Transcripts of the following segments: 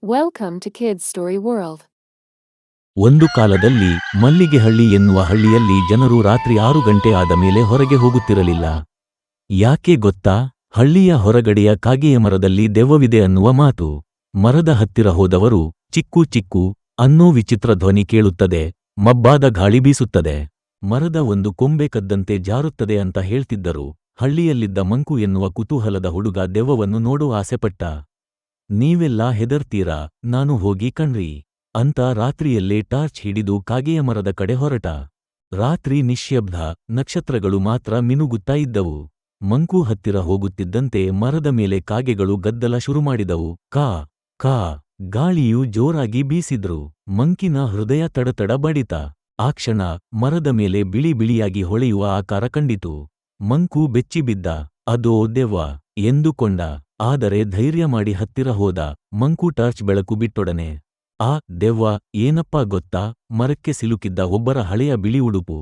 Welcome to Kids Story World. ಒಂದು ಕಾಲದಲ್ಲಿ ಮಲ್ಲಿಗೆಹಳ್ಳಿ ಎನ್ನುವ ಹಳ್ಳಿಯಲ್ಲಿ ಜನರು ರಾತ್ರಿ 6 ಗಂಟೆ ಆದ ಮೇಲೆ ಹೊರಗೆ ಹೋಗುತ್ತಿರಲಿಲ್ಲ. ಯಾಕೆ ಗೊತ್ತಾ? ಹಳ್ಳಿಯ ಹೊರಗಡೆಯ ಕಾಗೆಯ ಮರದಲ್ಲಿ ದೆವ್ವವಿದೆ ಅನ್ನುವ ಮಾತು. ಮರದ ಹತ್ತಿರ ಹೋದವರು ಚಿಕ್ಕು ಚಿಕ್ಕು ಅನ್ನೋ ವಿಚಿತ್ರ ಧ್ವನಿ ಕೇಳುತ್ತದೆ, ಮಬ್ಬಾದ ಗಾಳಿ ಬೀಸುತ್ತದೆ, ಮರದ ಒಂದು ಕೊಂಬೆ ಕದ್ದಂತೆ ಜಾರುತ್ತದೆ ಅಂತ ಹೇಳ್ತಿದ್ದರು. ಹಳ್ಳಿಯಲ್ಲಿದ್ದ ಮಂಕು ಎನ್ನುವ ಕುತೂಹಲದ ಹುಡುಗ ದೆವ್ವವನ್ನು ನೋಡೋ ಆಸೆಪಟ್ಟ. ನೀವೆಲ್ಲ ಹೆದರ್ತೀರಾ, ನಾನು ಹೋಗಿ ಕಣ್ರಿ ಅಂತ ರಾತ್ರಿಯಲ್ಲೇ ಟಾರ್ಚ್ ಹಿಡಿದು ಕಾಗೆಯ ಮರದ ಕಡೆ ಹೊರಟ. ರಾತ್ರಿ ನಿಶ್ಶಬ್ದ, ನಕ್ಷತ್ರಗಳು ಮಾತ್ರ ಮಿನುಗುತ್ತಾ ಇದ್ದವು. ಮಂಕು ಹತ್ತಿರ ಹೋಗುತ್ತಿದ್ದಂತೆ ಮರದ ಮೇಲೆ ಕಾಗೆಗಳು ಗದ್ದಲ ಶುರುಮಾಡಿದವು. ಕಾ ಕಾ ಗಾಳಿಯು ಜೋರಾಗಿ ಬೀಸಿದ್ರು. ಮಂಕಿನ ಹೃದಯ ತಡತಡ ಬಡಿತ. ಆ ಕ್ಷಣ ಮರದ ಮೇಲೆ ಬಿಳಿ ಬಿಳಿಯಾಗಿ ಹೊಳೆಯುವ ಆಕಾರ ಕಂಡಿತು. ಮಂಕು ಬೆಚ್ಚಿಬಿದ್ದ. ಅದೋ ದೆವ್ವ ಎಂದುಕೊಂಡ. ಆದರೆ ಧೈರ್ಯ ಮಾಡಿ ಹತ್ತಿರ ಹೋದ. ಮಂಕು ಟಾರ್ಚ್ ಬೆಳಕು ಬಿಟ್ಟೊಡನೆ ಆ ದೆವ್ವ ಏನಪ್ಪಾ ಗೊತ್ತಾ? ಮರಕ್ಕೆ ಸಿಲುಕಿದ್ದ ಒಬ್ಬರ ಹಳೆಯ ಬಿಳಿ ಉಡುಪು.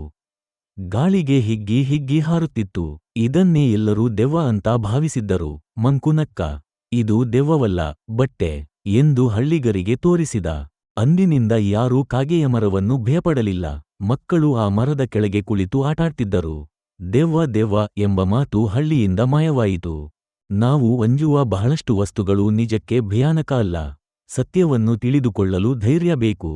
ಗಾಳಿಗೆ ಹಿಗ್ಗಿ ಹಿಗ್ಗಿ ಹಾರುತ್ತಿತ್ತು. ಇದನ್ನೇ ಎಲ್ಲರೂ ದೆವ್ವ ಅಂತ ಭಾವಿಸಿದ್ದರು. ಮಂಕು ನಕ್ಕ. ಇದು ದೆವ್ವವಲ್ಲ, ಬಟ್ಟೆ ಎಂದು ಹಳ್ಳಿಗರಿಗೆ ತೋರಿಸಿದ. ಅಂದಿನಿಂದ ಯಾರೂ ಕಾಗೆಯ ಮರವನ್ನು ಭಯಪಡಲಿಲ್ಲ. ಮಕ್ಕಳು ಆ ಮರದ ಕೆಳಗೆ ಕುಳಿತು ಆಟಾಡ್ತಿದ್ದರು. ದೆವ್ವ ದೆವ್ವ ಎಂಬ ಮಾತು ಹಳ್ಳಿಯಿಂದ ಮಾಯವಾಯಿತು. ನಾವು ಅಂಜುವ ಬಹಳಷ್ಟು ವಸ್ತುಗಳು ನಿಜಕ್ಕೆ ಭಯಾನಕ ಅಲ್ಲ. ಸತ್ಯವನ್ನು ತಿಳಿದುಕೊಳ್ಳಲು ಧೈರ್ಯ ಬೇಕು.